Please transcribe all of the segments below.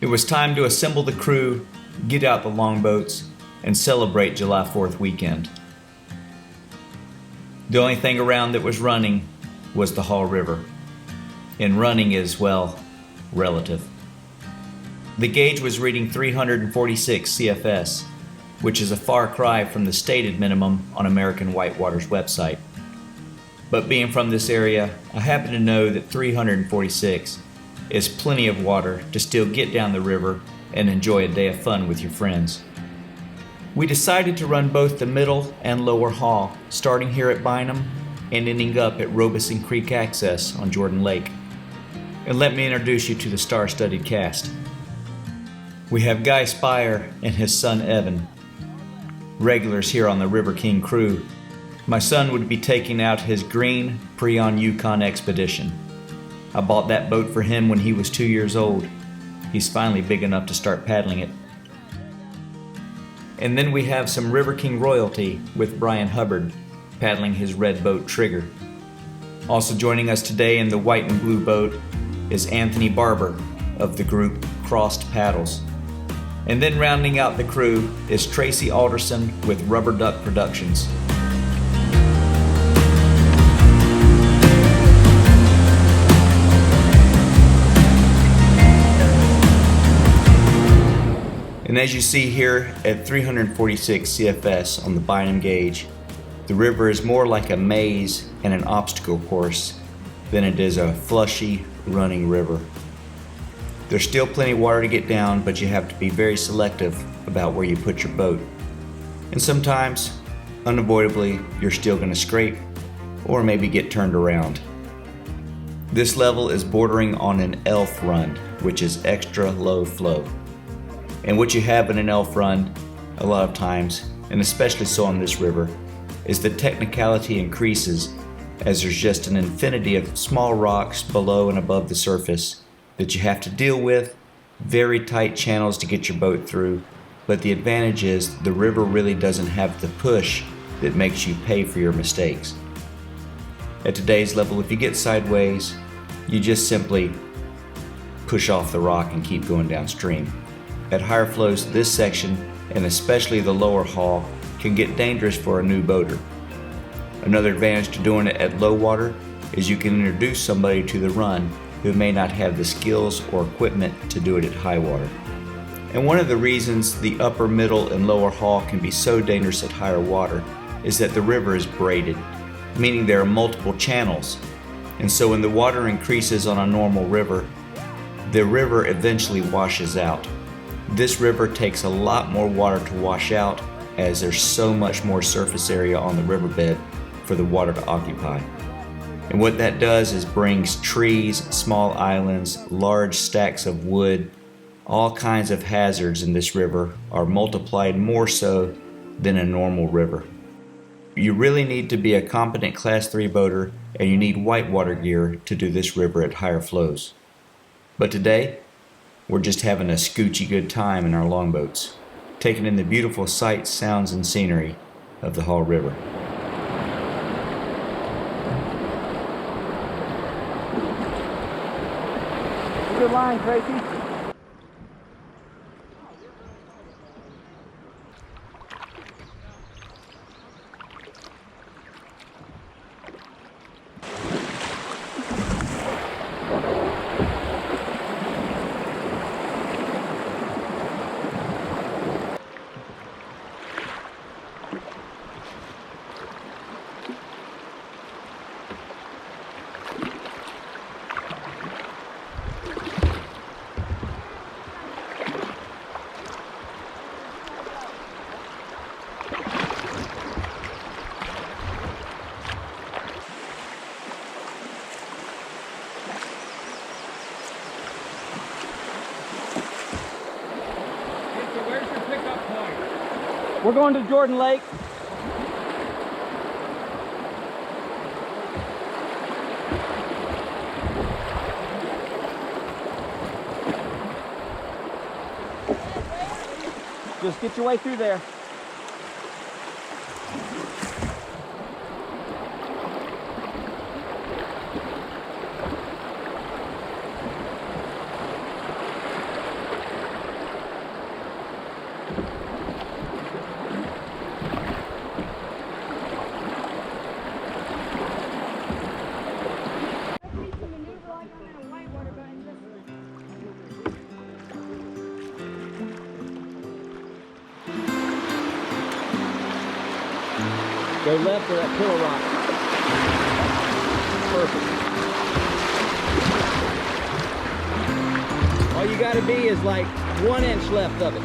It was time to assemble the crew, get out the longboats, and celebrate July 4th weekend. The only thing around that was running was the Haw River. And running is, well, relative. The gauge was reading 346 CFS, which is a far cry from the stated minimum on American Whitewater's website. But being from this area, I happen to know that 346 is plenty of water to still get down the river and enjoy a day of fun with your friends. We decided to run both the middle and lower Haw, starting here at Bynum and ending up at Robeson Creek Access on Jordan Lake. And let me introduce you to the star-studded cast. We have Guy Spire and his son Evan, regulars here on the River King crew. My son would be taking out his green Pre-on Yukon expedition. I bought that boat for him when he was 2 years old. He's finally big enough to start paddling it. And then we have some River King royalty with Brian Hubbard paddling his red boat Trigger. Also joining us today in the white and blue boat is Anthony Barber of the group Crossed Paddles. And then rounding out the crew is Tracy Alderson with Rubber Duck Productions. And as you see here at 346 CFS on the Bynum gauge, the river is more like a maze and an obstacle course than it is a flushy, running river. There's still plenty of water to get down, but you have to be very selective about where you put your boat. And sometimes, unavoidably, you're still going to scrape or maybe get turned around. This level is bordering on an elf run, which is extra low flow. And what you have in an elf run, a lot of times, and especially so on this river, is the technicality increases as there's just an infinity of small rocks below and above the surface that you have to deal with, very tight channels to get your boat through, but the advantage is the river really doesn't have the push that makes you pay for your mistakes. At today's level, if you get sideways, you just simply push off the rock and keep going downstream. At higher flows, this section, and especially the lower Haw, can get dangerous for a new boater. Another advantage to doing it at low water is you can introduce somebody to the run who may not have the skills or equipment to do it at high water. And one of the reasons the upper, middle, and lower Haw can be so dangerous at higher water is that the river is braided, meaning there are multiple channels. And so when the water increases on a normal river, the river eventually washes out. This river takes a lot more water to wash out as there's so much more surface area on the riverbed for the water to occupy. And what that does is brings trees, small islands, large stacks of wood, all kinds of hazards in this river are multiplied more so than a normal river. You really need to be a competent Class 3 boater, and you need whitewater gear to do this river at higher flows. But today, we're just having a scootchie good time in our longboats, taking in the beautiful sights, sounds, and scenery of the Haw River. Good line, Tracy. We're going to Jordan Lake. Just get your way through there. Go left for that pillow rock. Perfect. All you gotta be is like 1 inch left of it.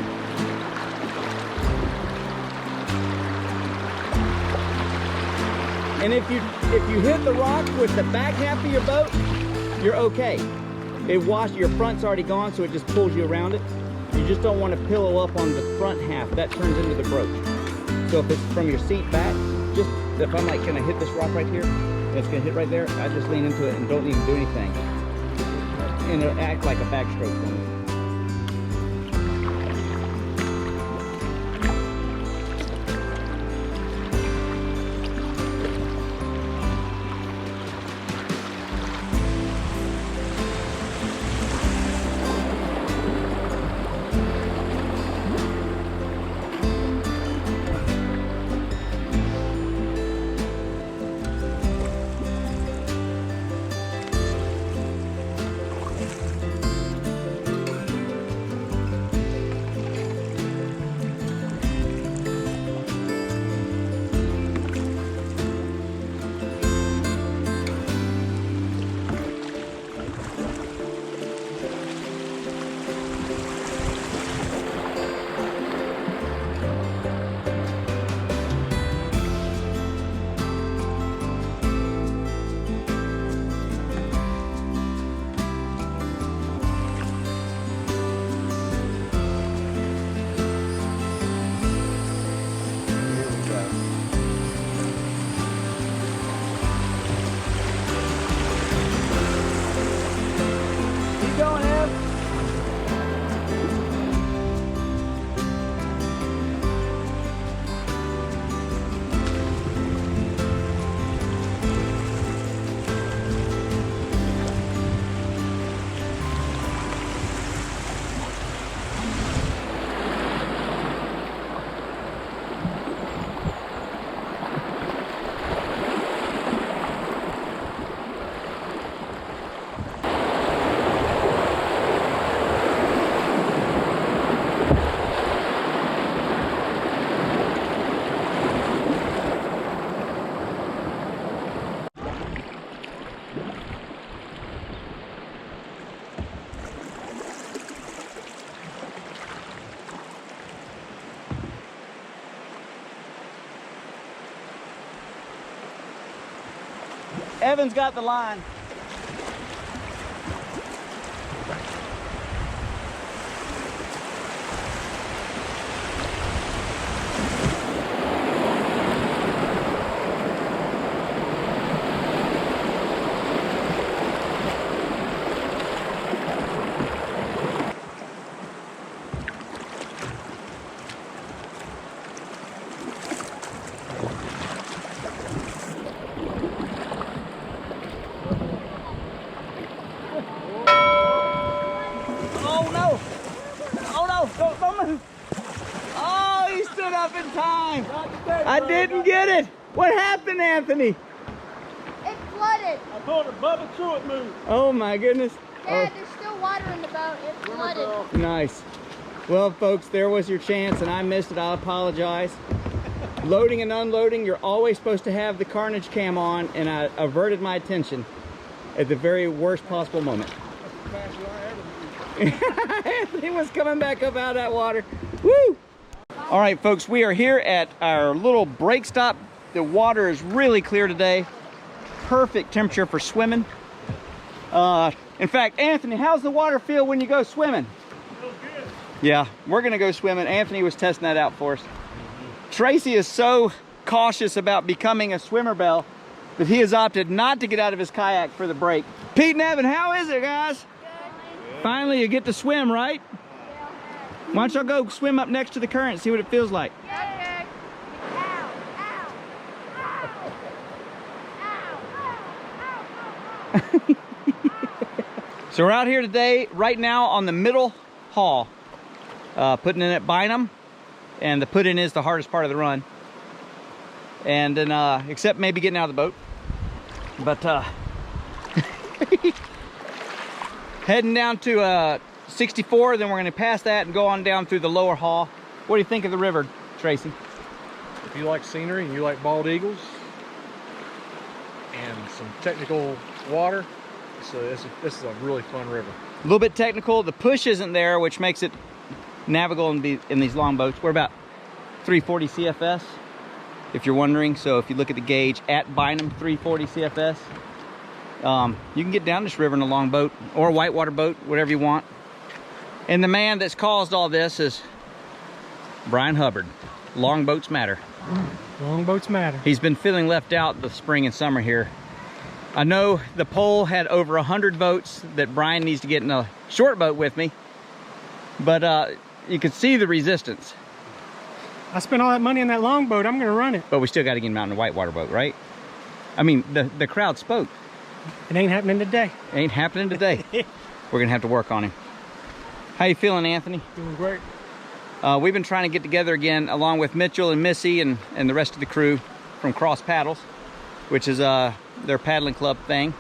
And if you hit the rock with the back half of your boat, you're okay. Your front's already gone, so it just pulls you around it. You just don't want to pillow up on the front half. That turns into the broach. So if it's from your seat back, just if I'm like gonna hit this rock right here, and it's gonna hit right there, I just lean into it and don't even do anything. And it'll act like a backstroke for me. Evan's got the line. Oh, he stood up in time. I didn't get it. What happened, Anthony? It flooded. I told her, Bubba, through it move. Oh my goodness. Dad, there's still water in the boat. It flooded. Nice. Well, folks, there was your chance, and I missed it. I apologize. Loading and unloading, you're always supposed to have the carnage cam on, and I averted my attention at the very worst possible moment. Anthony was coming back up out of that water. Woo! All right, folks, we are here at our little break stop. The water is really clear today. Perfect temperature for swimming. In fact, Anthony, how's the water feel when you go swimming? Feels good. Yeah, we're gonna go swimming. Anthony was testing that out for us. Tracy is so cautious about becoming a swimmer belle that he has opted not to get out of his kayak for the break. Pete and Evan, how is it, guys? Good. Finally, you get to swim, right? Yeah. Why don't y'all go swim up next to the current and see what it feels like? Yeah. Ow, ow, ow, ow, ow, ow. So we're out here today, right now on the middle haul, putting in at Bynum, and the put in is the hardest part of the run. And then, except maybe getting out of the boat. But, heading down to 64, then we're gonna pass that and go on down through the lower haul. What do you think of the river, Tracy? if you like scenery and you like bald eagles and some technical water, so this is a really fun river. A little bit technical. The push isn't there, which makes it navigable in these long boats. We're about 340 CFS, if you're wondering. So if you look at the gauge at Bynum 340 CFS, you can get down this river in a long boat or a whitewater boat, whatever you want. And the man that's caused all this is Brian Hubbard. Long boats matter. Long boats matter. He's been feeling left out the spring and summer here. I know the poll had over 100 votes that Brian needs to get in a short boat with me, but you can see the resistance. I spent all that money on that long boat. I'm going to run it. But we still got to get him out in a whitewater boat, right? I mean, the crowd spoke. It ain't happening today. Ain't happening today. We're going to have to work on him. How you feeling, Anthony? Doing great. We've been trying to get together again along with Mitchell and Missy and the rest of the crew from Cross Paddles, which is their paddling club thing.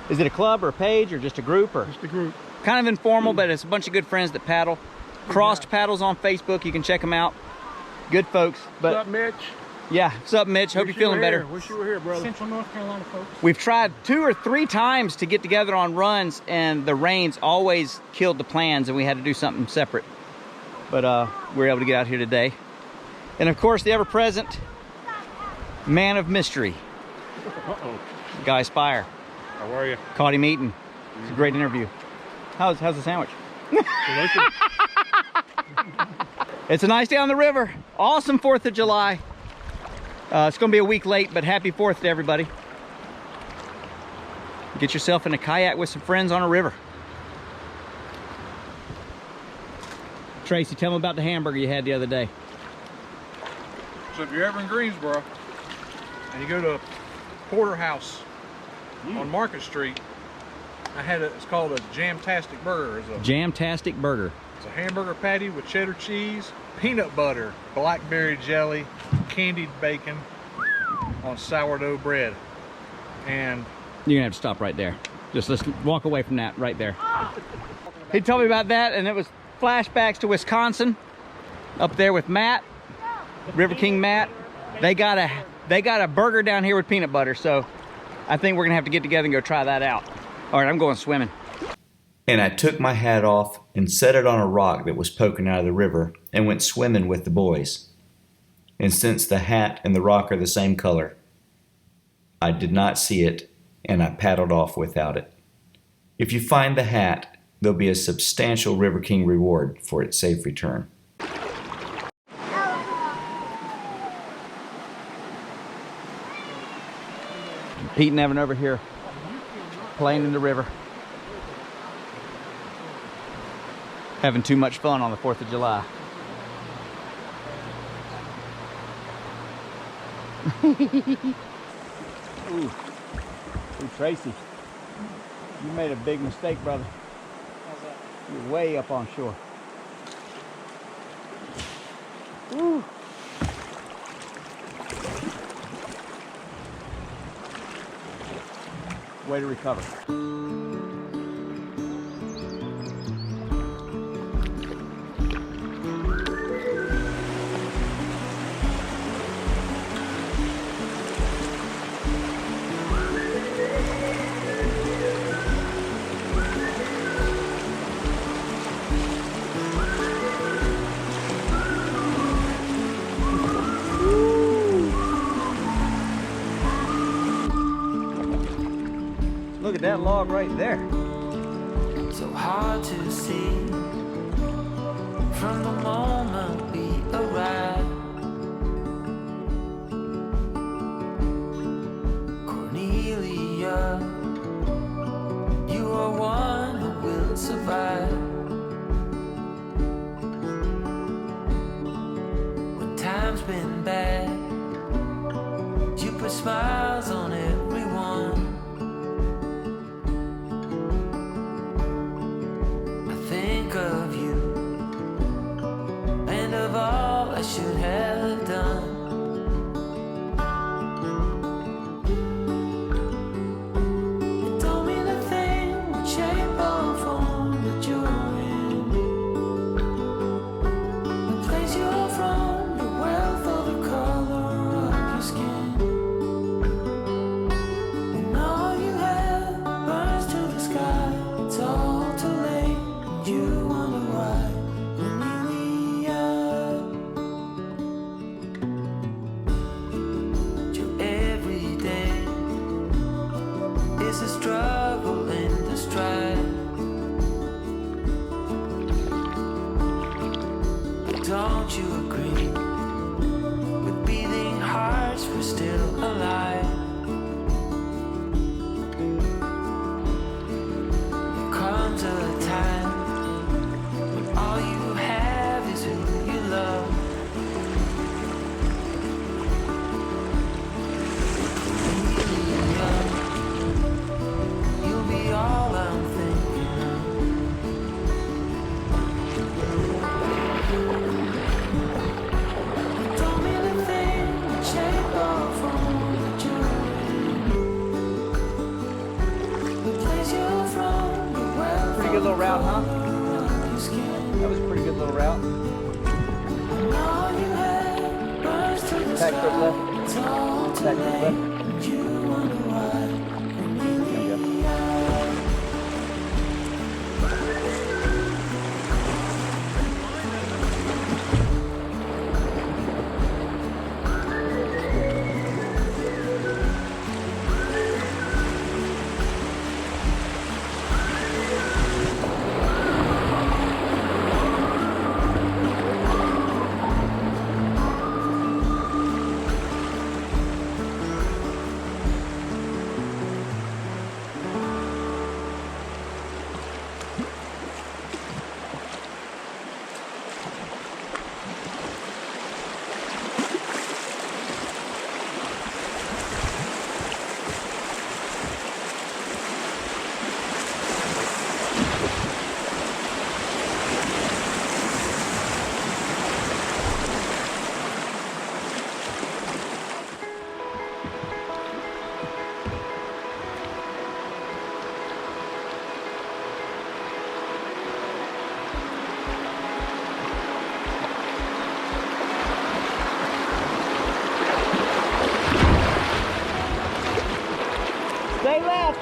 Is it a club or a page or just a group? Or Just a group. kind of informal, but it's a bunch of good friends that paddle. Crossed Paddles on Facebook. You can check them out. Good folks. But What's up, Mitch? yeah, what's up, Mitch? Hope you're feeling better. Wish you were here, brother. Central North Carolina folks. We've tried 2 or 3 times to get together on runs, and the rains always killed the plans, and we had to do something separate. But we were able to get out here today. And of course, the ever-present man of mystery, Uh-oh. Guy Spire. How are you? Caught him eating. It's a great interview. How's the sandwich? Delicious. It's a nice day on the river. Awesome 4th of July. It's gonna be a week late, but happy 4th to everybody. Get yourself in a kayak with some friends on a river. Tracy, tell them about the hamburger you had the other day. So if you're ever in Greensboro and you go to Porterhouse on Market Street, it's called a Jamtastic Burger. Jamtastic Burger. It's a hamburger patty with cheddar cheese, peanut butter, blackberry jelly, candied bacon on sourdough bread. And You're gonna have to stop right there. Just let's walk away from that right there. He told me about that, and it was flashbacks to Wisconsin, up there with Matt, River King Matt. They got a burger down here with peanut butter, so I think we're gonna have to get together and go try that out. All right, I'm going swimming. And I took my hat off and set it on a rock that was poking out of the river and went swimming with the boys. And since the hat and the rock are the same color, I did not see it, and I paddled off without it. If you find the hat, there'll be a substantial River King reward for its safe return. Pete and Evan over here playing in the river. Having too much fun on the 4th of July. Ooh, Tracy, you made a big mistake, brother. You're way up on shore. Ooh. Way to recover. Look at that log right there. So hard to see from the moment we arrive. Cornelia, you are one who will survive. When time's been bad, you put smiles on everyone. Of you and of all I should have done. It don't mean a thing what shape or form that you're in, the place you're from, the wealth or the color and you wonder why we're nearly young. Your everyday is a struggle and a strife. Don't you agree? With beating hearts, we're still alive. There comes a time when all you have is who you love. Really young, you'll be all I'm thinking of. Don't mean a thing, the shape or form that you're in. The place you're from, the wealth Pretty good little route, huh? of your skin. That was a pretty good little route. And all you had burns to the Back foot sky. left. It's all Back too foot late, left. and you wonder why we're nearly There you go. young. Stay left.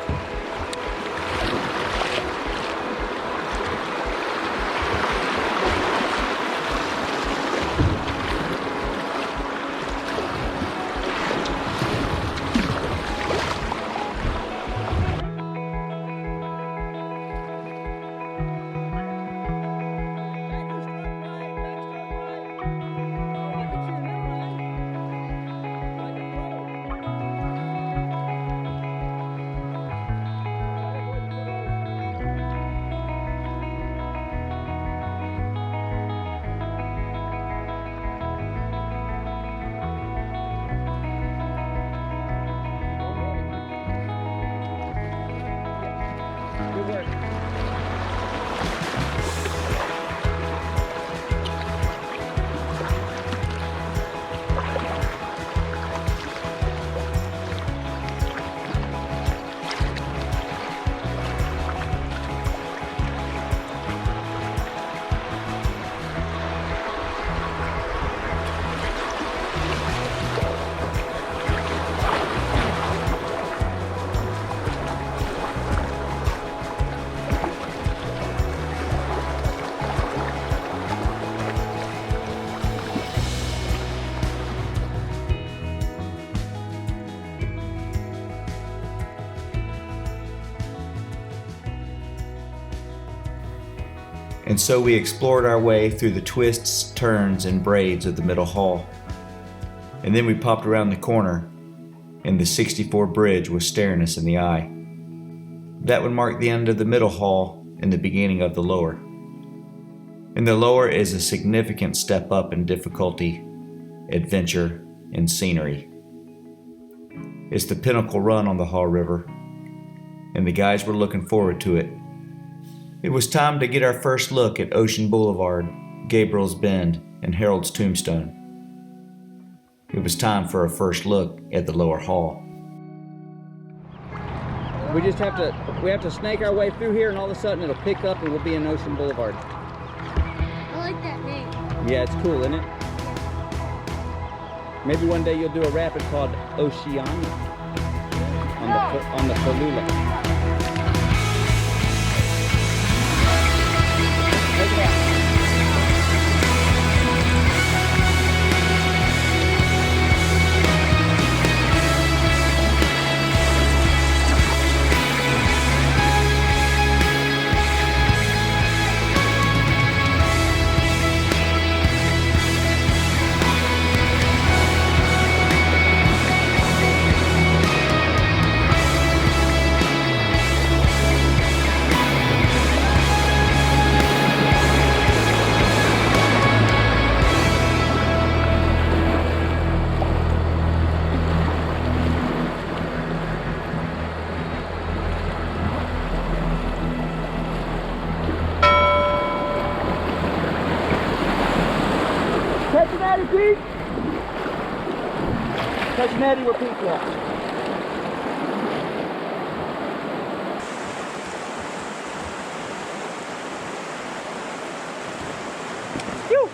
Good work. And so we explored our way through the twists, turns, and braids of the middle hall. And then we popped around the corner, and the 64 bridge was staring us in the eye. That would mark the end of the middle hall and the beginning of the lower. And the lower is a significant step up in difficulty, adventure, and scenery. It's the pinnacle run on the Haw River, and the guys were looking forward to it. It was time to get our first look at Ocean Boulevard, Gabriel's Bend, and Harold's Tombstone. It was time for a first look at the lower hall. We have to snake our way through here, and all of a sudden it'll pick up and we'll be in Ocean Boulevard. I like that name. Yeah, it's cool, isn't it? Maybe one day you'll do a rapid called Oceania on the Falula. Ready, Pete? Touch an eddy where Pete's at. Phew.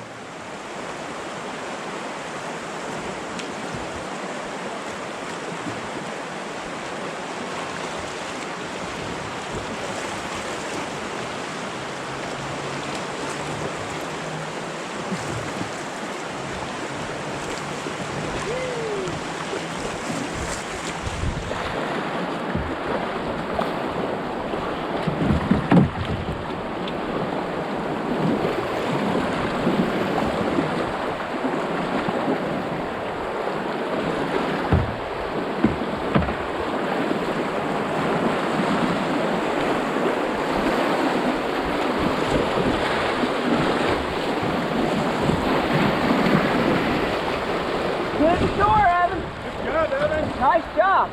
Nice job.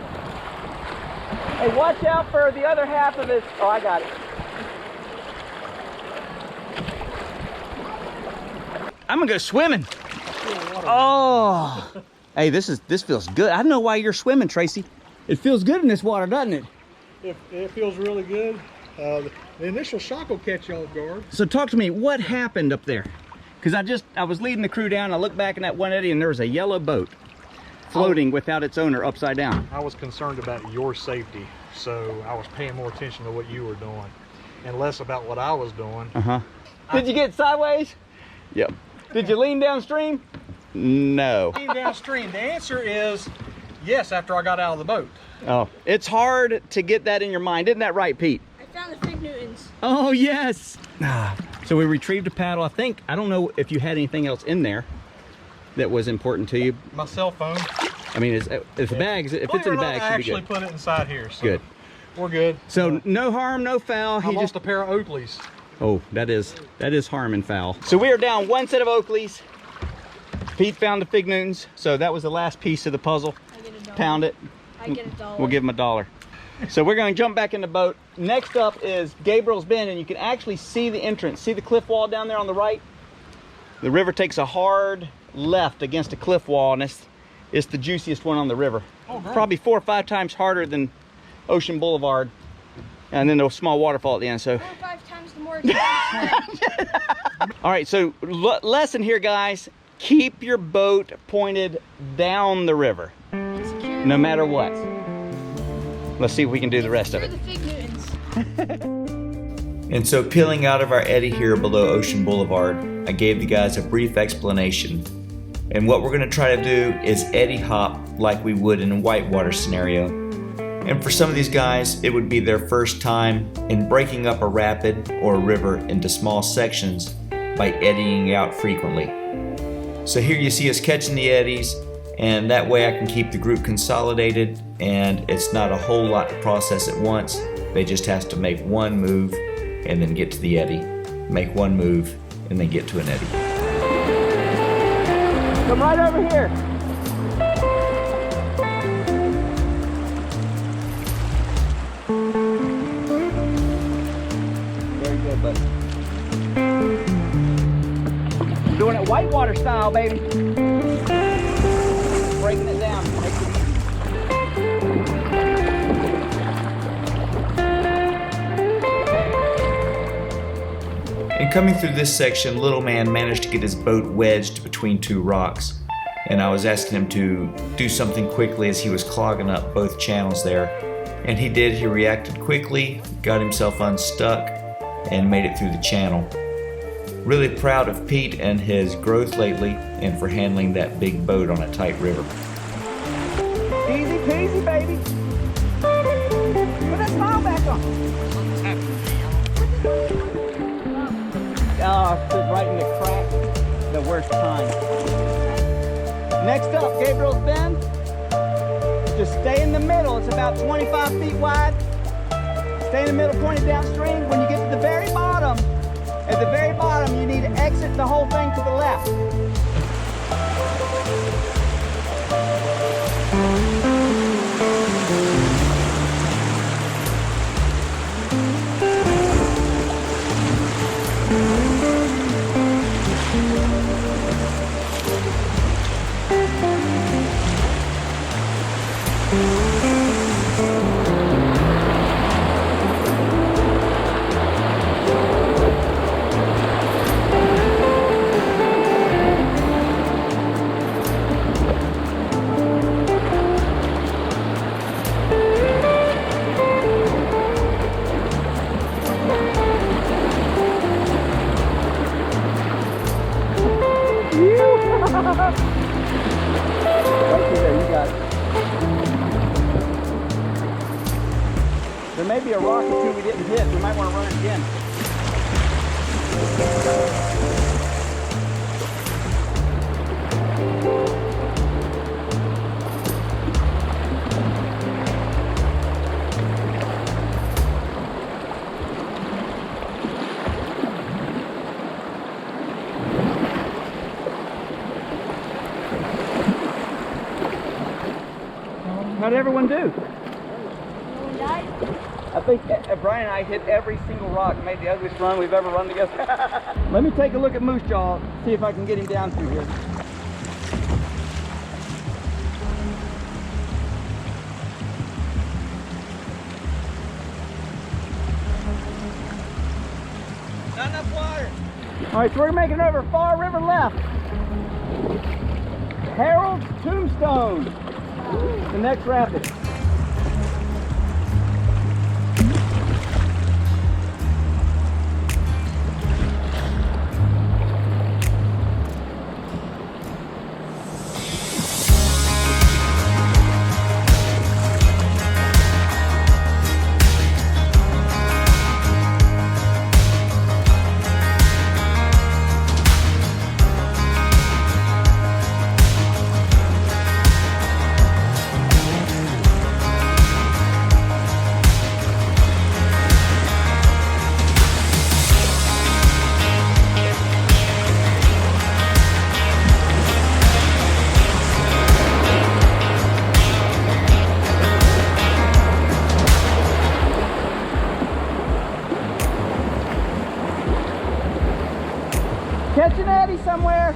Hey, watch out for the other half of this. Oh, I got it. I'm gonna go swimming. Oh. Hey, this feels good. I don't know why you're swimming, Tracy. It feels good in this water, doesn't it? It feels really good. The initial shock will catch you off guard. So talk to me, what happened up there? Because I was leading the crew down, I looked back in that one eddy and there was a yellow boat floating without its owner upside down. I was concerned about your safety, so I was paying more attention to what you were doing and less about what I was doing. Did you get sideways? Yep. Did you lean downstream? No. Lean downstream. The answer is yes, after I got out of the boat. Oh, it's hard to get that in your mind. Isn't that right, Pete? I found the Fig Newtons. Oh, yes. So we retrieved a paddle. I don't know if you had anything else in there that was important to you. My cell phone. I mean, if the bags, if it's in the bag, I should be good. actually put it inside here. So Good. We're good. So no harm, no foul. I lost a pair of Oakleys. Oh, that is harm and foul. So we are down one set of Oakleys. Pete found the Fig Newtons, so that was the last piece of the puzzle. I get $1. Pound it. I get $1. We'll give him $1. So we're going to jump back in the boat. Next up is Gabriel's Bend, and you can actually see the entrance. See the cliff wall down there on the right? The river takes a hard left against a cliff wall, and it's the juiciest one on the river. Oh, great. Probably 4 or 5 times harder than Ocean Boulevard. And then a small waterfall at the end. So 4 or 5 times the more expensive. all right, so lesson here, guys. Keep your boat pointed down the river, no matter what. Let's see if we can do the rest of it. The Fig Newtons. And so peeling out of our eddy here below Ocean Boulevard, I gave the guys a brief explanation. And what we're going to try to do is eddy hop like we would in a whitewater scenario. And for some of these guys, it would be their first time in breaking up a rapid or a river into small sections by eddying out frequently. So here you see us catching the eddies, and that way I can keep the group consolidated, and it's not a whole lot to process at once. They just have to make one move and then get to the eddy. Make one move and then get to an eddy. Come right over here. Very good, buddy. Doing it whitewater style, baby. Breaking it down. Makes it easy. And coming through this section, little man managed to get his boat wedged between 2 rocks. And I was asking him to do something quickly as he was clogging up both channels there. And he did. He reacted quickly, got himself unstuck, and made it through the channel. Really proud of Pete and his growth lately and for handling that big boat on a tight river. Easy peasy, baby. Put that smile back on. Oh, stood right in the crack. The worst time. Next up, Gabriel's Bend. Just stay in the middle. It's about 25 feet wide. Stay in the middle, pointed downstream. When you get to the very bottom, at the very bottom, you need to exit the whole thing to the left. there, you got it. There may be a rock or two we didn't hit. We might want to run it again. How'd everyone do? No one died? I think Brian and I hit every single rock, made the ugliest run we've ever run together. Let me take a look at Moose Jaw, see if I can get him down through here. Not enough water. All right, so we're making it over Far River left. Harold's Tombstone, the next rapid. Catch an eddy somewhere.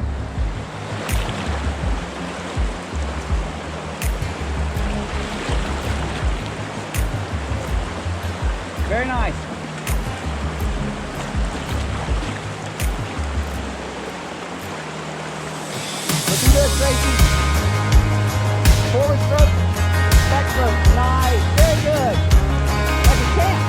Very nice. Looking good, Tracy. Forward stroke, back stroke. Nice. Very good. Like a champ.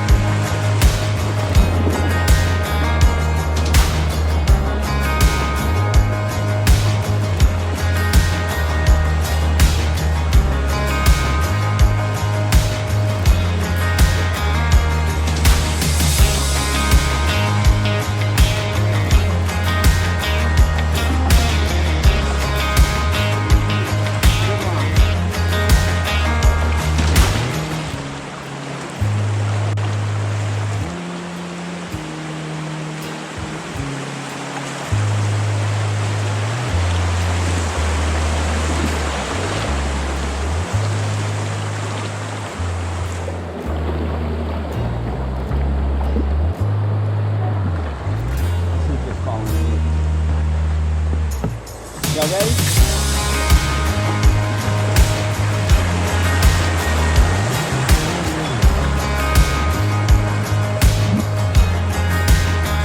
Y'all ready?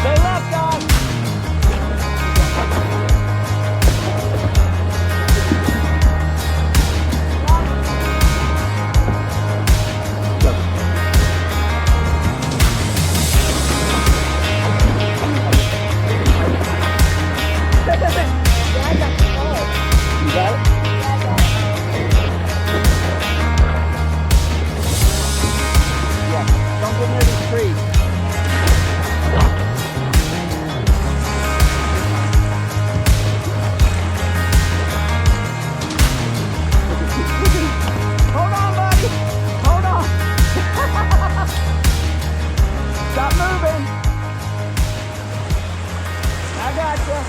Stay left, guys. You got it? Yeah, don't get near these trees. Hold on, buddy. Hold on. Stop moving. I got you.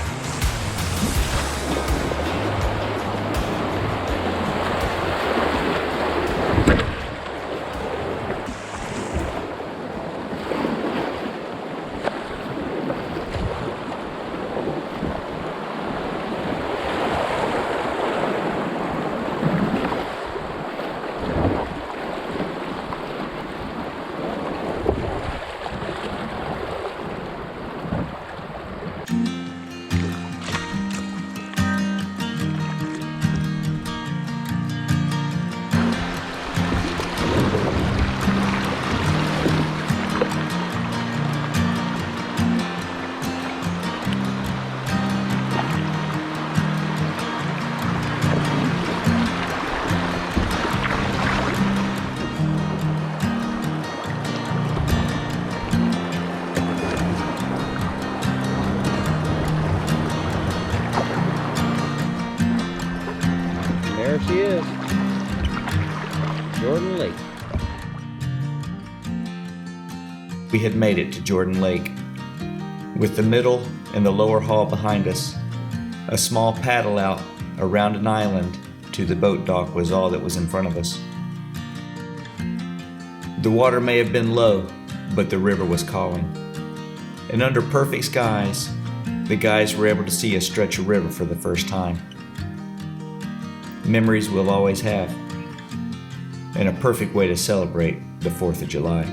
There she is. Jordan Lake. We had made it to Jordan Lake. With the middle and the lower hall behind us, a small paddle out around an island to the boat dock was all that was in front of us. The water may have been low, but the river was calling. And under perfect skies, the guys were able to see a stretch of river for the first time. Memories we'll always have, and a perfect way to celebrate the 4th of July.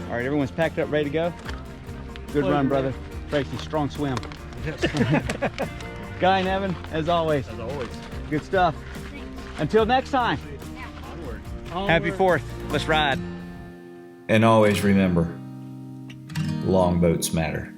All right, everyone's packed up, ready to go? Good run, brother. Tracy, strong swim. Guy and Evan, as always. As always. Good stuff. Until next time. Onward. Happy 4th. Let's ride. And always remember, longboats matter.